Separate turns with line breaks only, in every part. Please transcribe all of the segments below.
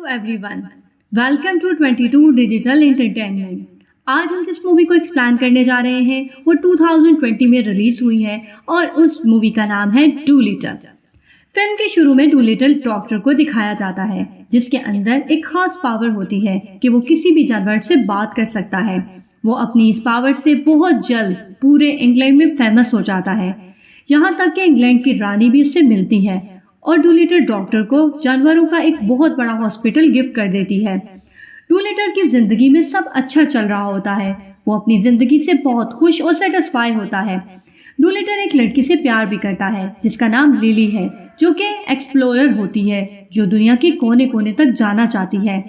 Hello everyone, welcome to 22 digital entertainment. आज हम जिस मूवी को एक्सप्लेन करने जा रहे हैं वो 2020 में रिलीज हुई है और उस मूवी का नाम है डूलिटल। फिल्म के शुरू में डूलिटल डॉक्टर को दिखाया जाता है जिसके अंदर एक खास पावर होती है कि वो किसी भी जानवर से बात कर सकता है। वो अपनी इस पावर से बहुत जल्द पूरे इंग्लैंड में फेमस हो जाता है, यहाँ तक कि इंग्लैंड की रानी भी उससे मिलती है और डूलिटल डॉक्टर को जानवरों का एक बहुत बड़ा हॉस्पिटल गिफ्ट कर देती है। डूलिटल की जिंदगी में सब अच्छा चल रहा होता है, वो अपनी जिंदगी से बहुत खुश और सेटिस्फाई होता है। डूलिटल एक लड़की से प्यार भी करता है जिसका नाम लिली है, जो कि एक्सप्लोरर होती है जो दुनिया के कोने कोने तक जाना चाहती है।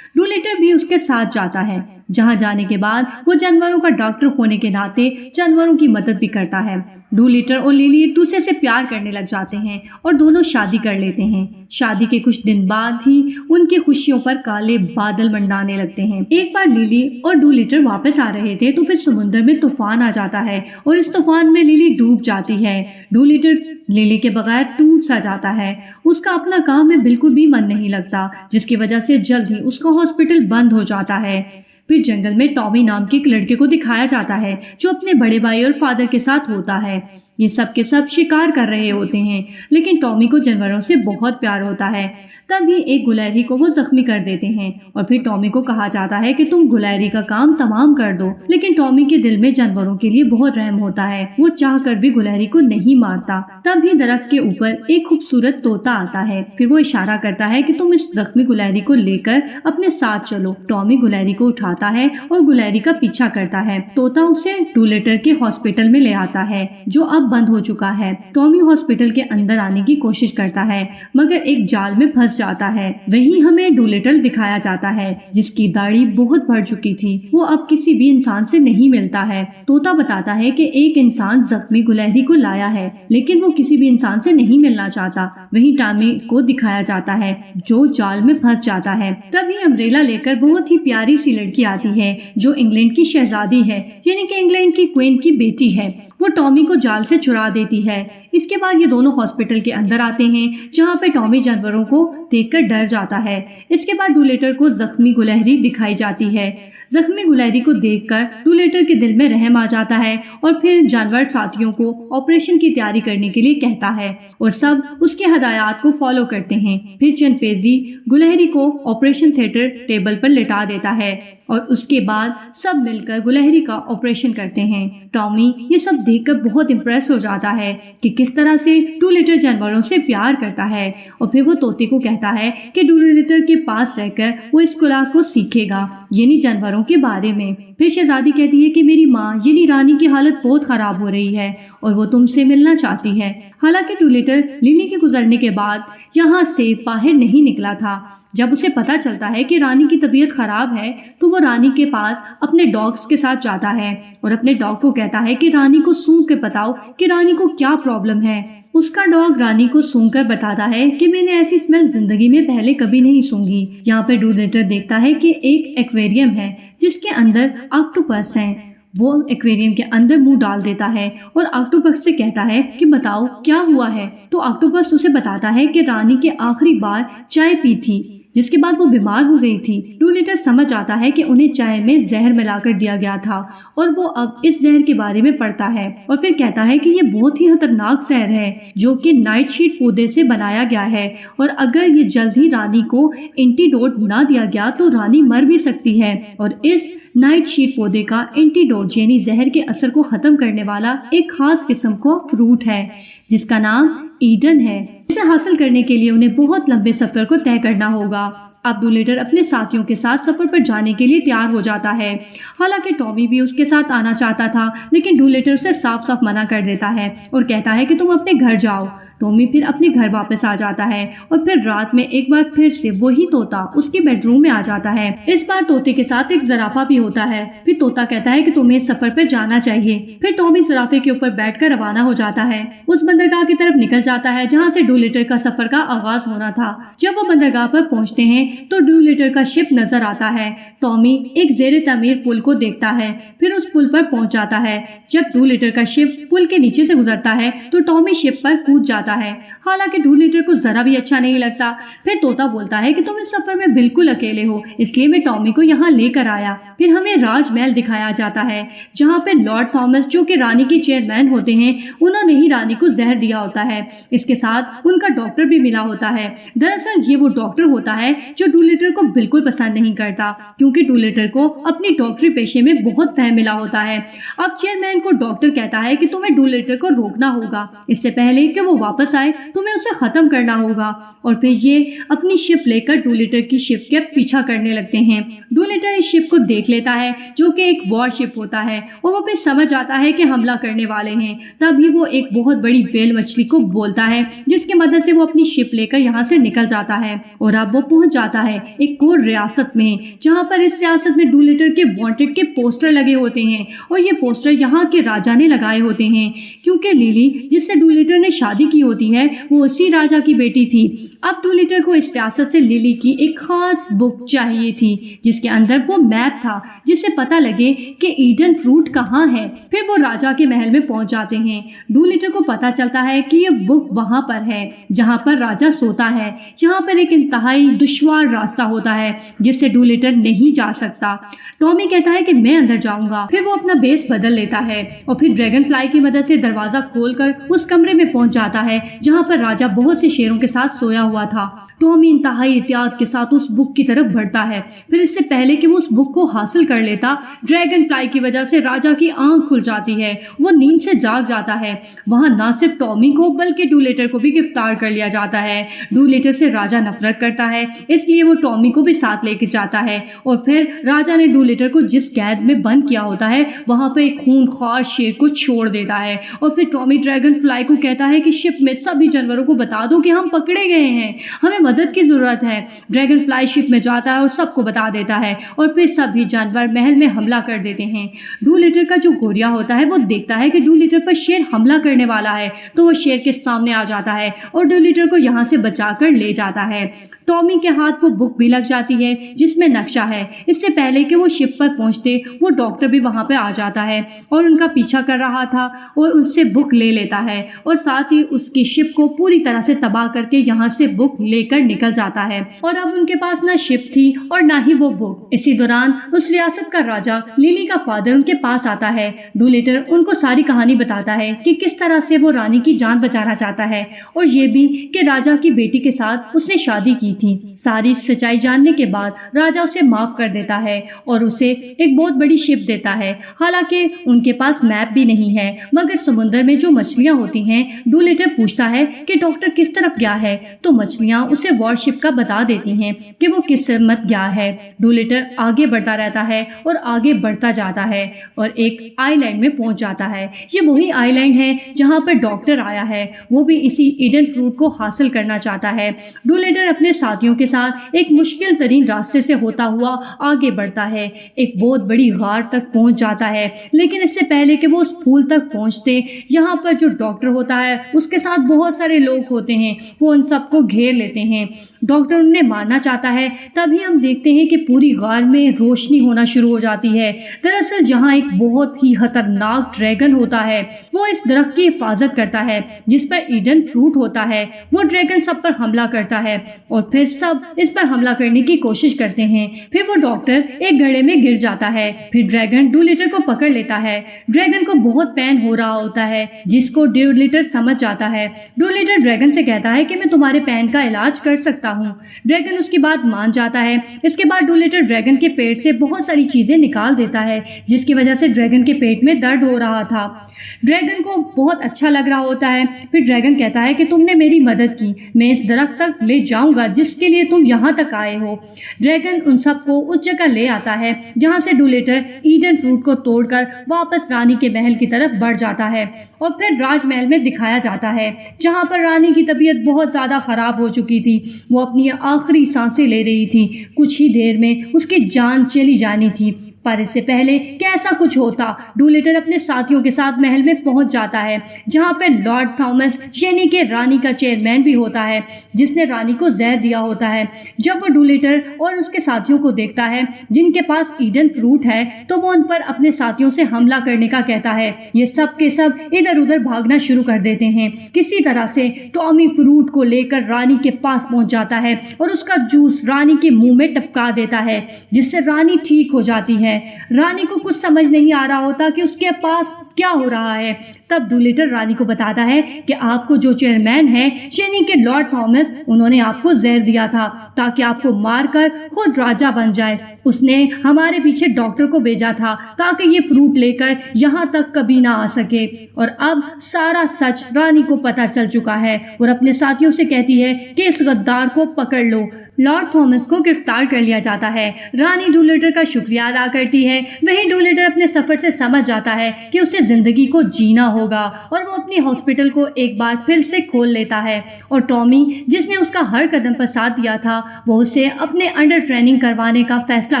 डूलिटल भी उसके साथ जाता है, जहां जाने के बाद वो जानवरों का डॉक्टर होने के नाते जानवरों की मदद भी करता है। डूलिटल और लिली एक दूसरे से प्यार करने लग जाते हैं और दोनों शादी कर लेते हैं। शादी के कुछ दिन बाद ही उनकी खुशियों पर काले बादल मंडराने लगते हैं। एक बार लिली और डूलिटल वापस आ रहे थे तो फिर समुद्र में तूफान आ जाता है और इस तूफान में लिली डूब जाती है। डूलिटल लिली के बगैर टूट सा जाता है। उसका अपना काम में बिल्कुल भी मन नहीं लगता, जिसकी वजह से जल्द ही उसका हॉस्पिटल बंद हो जाता है। फिर जंगल में टॉमी नाम के एक लड़के को दिखाया जाता है जो अपने बड़े भाई और फादर के साथ होता है। ये सब के सब शिकार कर रहे होते हैं, लेकिन टॉमी को जानवरों से बहुत प्यार होता है। तभी एक गुलहरी को वो जख्मी कर देते हैं और फिर टॉमी को कहा जाता है कि तुम गुलहरी का काम तमाम कर दो, लेकिन टॉमी के दिल में जानवरों के लिए बहुत रहम होता है। वो चाह कर भी गुलहरी को नहीं मारता। तभी दरख्त के ऊपर एक खूबसूरत तोता आता है। फिर वो इशारा करता है कि तुम इस जख्मी गुलहरी को लेकर अपने साथ चलो। टॉमी गुलहरी को उठाता है और गुलहरी का पीछा करता है। तोता उसे डूलिटल के हॉस्पिटल में ले आता है जो अब बंद हो चुका है। टॉमी हॉस्पिटल के अंदर आने की कोशिश करता है मगर एक जाल में फंस जाता है। वहीं हमें डूलिटल दिखाया जाता है जिसकी दाढ़ी बहुत बढ़ चुकी थी। वो अब किसी भी इंसान से नहीं मिलता है। तोता बताता है कि एक इंसान जख्मी गुलहरी को लाया है, लेकिन वो किसी भी इंसान से नहीं मिलना चाहता। वहीं टॉमी को दिखाया जाता है जो जाल में फंस जाता है। तभी अम्ब्रेला लेकर बहुत ही प्यारी सी लड़की आती है जो इंग्लैंड की शहजादी है, यानी कि इंग्लैंड की क्वीन की बेटी है। वो टॉमी को जाल से छुड़ा देती है। इसके बाद ये दोनों हॉस्पिटल के अंदर आते हैं जहाँ पे टॉमी जानवरों को देखकर डर जाता है। इसके बाद डूलिटल को जख्मी गुलहरी दिखाई जाती है। जख्मी गुलहरी को देखकर डूलिटल के दिल में रहम आ जाता है और फिर जानवर साथियों को ऑपरेशन की तैयारी करने के लिए कहता है और सब उसके हदायत को फॉलो करते हैं। फिर चंपेजी गुलहरी को ऑपरेशन थिएटर टेबल पर लिटा देता है और उसके बाद सब मिलकर गुलहरी का ऑपरेशन करते हैं। टॉमी ये सब देखकर बहुत इम्प्रेस हो जाता है कि किस तरह से डूलिटल जानवरों से प्यार करता है और फिर वो तोते को कहता है कि डूलिटल के पास रहकर वो इस कला को सीखेगा, यानी जानवरों के बारे में। फिर शहजादी कहती है कि मेरी माँ यानी रानी की हालत बहुत खराब हो रही है और वो तुमसे मिलना चाहती है। हालांकि डूलिटल लिली के गुजरने के बाद यहाँ से बाहर नहीं निकला था। जब उसे पता चलता है कि रानी की तबीयत खराब है तो वो रानी के पास अपने डॉग्स के साथ जाता है और अपने डॉग को कहता है कि रानी को सूंघ के बताओ कि रानी को क्या प्रॉब्लम है। उसका डॉग रानी को सूंघकर बताता है कि मैंने ऐसी स्मेल जिंदगी में पहले कभी नहीं सूंघी। यहाँ पे डूलिटल देखता है कि एक एक्वेरियम है जिसके अंदर ऑक्टोपस है। वो एक्वेरियम के अंदर मुंह डाल देता है और ऑक्टोपस से कहता है कि बताओ क्या हुआ है। तो ऑक्टोपस उसे बताता है कि रानी के आखिरी बार चाय पी थी, जिसके बाद वो बीमार हो गई थी। डूलिटल समझ आता है कि उन्हें चाय में जहर मिलाकर दिया गया था और वो अब इस जहर के बारे में पढ़ता है और फिर कहता है कि ये बहुत ही खतरनाक जहर है जो कि नाइटशीड पौधे से बनाया गया है और अगर ये जल्द ही रानी को एंटीडोट ना दिया गया तो रानी मर भी सकती है। और इस नाइटशीड पौधे का एंटीडोट यानी जहर के असर को खत्म करने वाला एक खास किस्म का फ्रूट है जिसका नाम ईडन है। इसे हासिल करने के लिए उन्हें बहुत लंबे सफर को तय करना होगा। अब डूलिटल अपने साथियों के साथ सफर पर जाने के लिए तैयार हो जाता है। हालांकि टॉमी भी उसके साथ आना चाहता था, लेकिन डूलिटल उसे साफ साफ मना कर देता है और कहता है कि तुम अपने घर जाओ। टॉमी फिर अपने घर वापस आ जाता है और फिर रात में एक बार फिर से वही तोता उसके बेडरूम में आ जाता है। इस बार तोते के साथ एक जराफा भी होता है। फिर तोता कहता है कि तुम्हें इस सफर पर जाना चाहिए। फिर टॉमी जराफे के ऊपर बैठकर रवाना हो जाता है। उस बंदरगाह की तरफ निकल जाता है जहाँ से डूलिटल का सफर का आगाज होना था। जब वो बंदरगाह पर पहुँचते हैं तो डूलिटर का शिप नजर आता है। टॉमी एक जेर तमीर पुल को देखता है, फिर उस पुल पर पहुंच जाता है। जब डूलिटर का शिप पुल के नीचे से गुजरता है तो टॉमी शिप पर कूद जाता है। हालांकि डूलिटर को जरा भी अच्छा नहीं लगता। फिर तोता बोलता है कि तुम इस सफर में बिल्कुल अकेले हो, इसलिए मैं टॉमी को यहाँ लेकर आया। फिर हमें राजमहल दिखाया जाता है, जहाँ पे लॉर्ड थॉमस जो कि रानी के चेयरमैन होते हैं, उन्होंने ही रानी को जहर दिया होता है। इसके साथ उनका डॉक्टर भी मिला होता है। दरअसल ये वो डॉक्टर होता है जो डूलिटर को बिल्कुल पसंद नहीं करता, क्योंकि डूलिटर को अपनी डॉक्टरी पेशे में बहुत फहम मिला होता है। अब चेयरमैन को डॉक्टर कहता है कि तुम्हें डूलिटर को रोकना होगा, इससे पहले कि वो वापस आए तुम्हें उसे खत्म करना होगा। और फिर ये अपनी शिप लेकर डूलिटर की शिप के पीछा करने लगते हैं। डूलिटर इस शिप को देख लेता है जो कि एक वॉर शिप होता है, और वो फिर समझ आता है कि हमला करने वाले हैं। तभी वो एक बहुत बड़ी व्हेल मछली को बोलता है, जिसकी मदद से वो अपनी शिप लेकर यहाँ से निकल जाता है। और अब वो पहुंच जाता है एक और रियासत में, जहाँ पर इस रियासत में डूलिटर के वांटेड के पोस्टर लगे होते हैं। और ये पोस्टर यहाँ के राजा ने लगाए होते हैं, क्योंकि लिली जिससे डूलिटर ने शादी की होती है वो उसी राजा की बेटी थी। अब डूलिटर को इस रियासत से लिली की एक खास बुक चाहिए थी, जिसके अंदर वो मैप था, जिससे पता लगे कि ईडन फ्रूट कहाँ है। फिर वो राजा के महल में पहुंच जाते हैं। डूलिटर को पता चलता है कि ये बुक वहां पर है जहां पर राजा सोता है। यहाँ पर एक इंतहाई दुश्वार रास्ता होता है जिससे डूलिटर नहीं जा सकता। टॉमी कहता है कि मैं अंदर जाऊंगा। फिर वो अपना बेस बदल लेता है और फिर ड्रैगन फ्लाई की मदद से दरवाजा खोलकर उस कमरे में पहुंच जाता है जहां पर राजा बहुत से शेरों के साथ सोया हुआ था। टॉमी इंतहाई एहतियात के साथ उस बुक की तरफ बढ़ता है। फिर इससे पहले कि वो उस बुक को हासिल कर लेता, ड्रैगन फ्लाई की वजह से राजा की आंख खुल जाती है। वो नींद से जाग जाता है। वहां न सिर्फ टॉमी को बल्कि डूलिटर को भी गिरफ्तार कर लिया जाता है। डूलिटर से राजा नफरत करता है, इसलिए वो टॉमी को भी साथ लेके जाता है। और फिर राजा ने डूलिटर को जिस कैद में बंद किया होता है वहां पे एक खूंखार शेर को छोड़ देता है। और फिर टॉमी ड्रैगन फ्लाई को कहता है कि शिप में सभी जानवरों को बता दो कि हम पकड़े गए हैं, हमें मदद की जरूरत है। ड्रैगन फ्लाई शिप में जाता है और सबको बता देता है, और फिर सभी जानवर महल में हमला कर देते हैं। डूलिटर का जो गोरिया होता है वो देखता है कि डूलिटर पर शेर हमला करने वाला है, तो वो शेर के सामने आ जाता है और डूलिटर को यहाँ से बचाकर ले जाता है। टॉमी के हाथ वो बुक भी लग जाती है जिसमें नक्शा है। इससे पहले कि वो शिप पर पहुंचते वो डॉक्टर भी वहां पे आ जाता है और उनका पीछा कर रहा था और उससे बुक ले लेता है और साथ ही उसकी शिप को पूरी तरह से तबाह करके यहाँ से बुक लेकर निकल जाता है। और अब उनके पास ना शिप थी और ना ही वो बुक। इसी दौरान उस रियासत का राजा लिली का फादर उनके पास आता है। डूलिटर उनको सारी कहानी बताता है कि किस तरह से वो रानी की जान बचाना चाहता है, और ये भी कि राजा की बेटी के साथ उसने शादी की थी। सारी सच्चाई जानने के बाद राजा उसे माफ कर देता है और उसे एक बहुत बड़ी शिप देता है। हालांकि उनके पास मैप भी नहीं है, मगर समुद्र में जो मछलियां होती हैं, डूलिटर पूछता है कि डॉक्टर किस तरफ गया है, तो मछलियां उसे वॉरशिप का बता देती हैं कि वो किस मत गया है। डूलिटर आगे बढ़ता रहता है और आगे बढ़ता जाता है और एक आइलैंड में पहुंच जाता है। ये वही आइलैंड है जहाँ पर डॉक्टर आया है, वो भी इसी ईडन फ्रूट को हासिल करना चाहता है। डूलिटर अपने साथियों के साथ एक मुश्किल तरीन रास्ते से होता हुआ आगे बढ़ता है। एक बहुत बड़ी गार तक पहुंच जाता है, लेकिन इससे पहले कि वो उस फूल तक पहुंचते, यहाँ पर जो डॉक्टर होता है उसके साथ बहुत सारे लोग होते हैं, वो उन सबको घेर लेते हैं। डॉक्टर उन्हें मारना चाहता है, तभी हम देखते हैं कि पूरी गार में रोशनी होना शुरू हो जाती है। दरअसल जहाँ एक बहुत ही खतरनाक ड्रैगन होता है, वो इस दरख्त की हिफाजत करता है जिस पर ईडन फ्रूट होता है। वो ड्रैगन सब पर हमला करता है और फिर सब इस पर हमला करने की कोशिश करते हैं। फिर वो डॉक्टर एक गड्ढे में गिर जाता है। फिर ड्रैगन डूलिटर को पकड़ लेता है। ड्रैगन को बहुत पेन हो रहा होता है, जिसको डूलिटर समझ जाता है। डूलिटर ड्रैगन से कहता है कि मैं तुम्हारे पेन का इलाज कर सकता हूँ। ड्रैगन उसकी बात मान जाता है। इसके बाद डूलिटर ड्रैगन के पेट से बहुत सारी चीजें निकाल देता है, जिसकी वजह से ड्रैगन के पेट में दर्द हो रहा था। ड्रैगन को बहुत अच्छा लग रहा होता है। फिर ड्रैगन कहता है कि तुमने मेरी मदद की, मैं इस दरख्त तक ले जाऊंगा जिसके लिए तुम यहाँ तक आए हो। ड्रैगन उन सबको उस जगह ले आता है जहाँ से डूलिटर ईडन फ्रूट को तोड़कर वापस रानी के महल की तरफ बढ़ जाता है और फिर राजमहल में दिखाया जाता है जहाँ पर रानी की तबीयत बहुत ज्यादा खराब हो चुकी थी। वो अपनी आखिरी सांसें ले रही थी। कुछ ही देर में उसकी जान चली जानी थी। पर इससे पहले कैसा कुछ होता, डूलिटल अपने साथियों के साथ महल में पहुंच जाता है, जहां पे लॉर्ड थॉमस यानी कि रानी का चेयरमैन भी होता है, जिसने रानी को जहर दिया होता है। जब वो डूलिटल और उसके साथियों को देखता है जिनके पास ईडन फ्रूट है, तो वो उन पर अपने साथियों से हमला करने का कहता है। ये सब के सब इधर उधर भागना शुरू कर देते हैं। किसी तरह से टॉमी फ्रूट को लेकर रानी के पास पहुंच जाता है और उसका जूस रानी के मुंह में टपका देता है, जिससे रानी ठीक हो जाती है। रानी को कुछ समझ नहीं आ रहा होता कि उसके पास क्या हो रहा है। तब डूलिटल रानी को बताता है कि आपको जो चेयरमैन है यानी कि लॉर्ड थॉमस, उन्होंने आपको जहर दिया था ताकि आपको मारकर खुद राजा बन जाए। उसने हमारे पीछे डॉक्टर को भेजा था ताकि ये फ्रूट लेकर यहाँ तक कभी ना आ सके। और अब सारा सच रानी को पता चल चुका है और अपने साथियों से कहती है कि इस गद्दार को पकड़ लो। लॉर्ड थॉमस को गिरफ्तार कर लिया जाता है। रानी डूलिटल का शुक्रिया अदा करती है। वहीं डूलिटल अपने सफर से समझ जाता है कि उसे जिंदगी को जीना होगा और वो अपनी हॉस्पिटल को एक बार फिर से खोल लेता है। और टॉमी, जिसने उसका हर कदम पर साथ दिया था, वो उसे अपने अंडर ट्रेनिंग करवाने का फैसला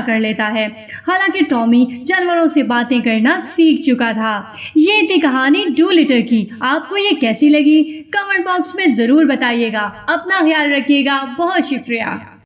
कर लेता है। हालांकि टॉमी जानवरों से बातें करना सीख चुका था। ये थी कहानी डूलिटल की। आपको ये कैसी लगी कमेंट बॉक्स में जरूर बताइएगा। अपना ख्याल रखिएगा। बहुत शुक्रिया।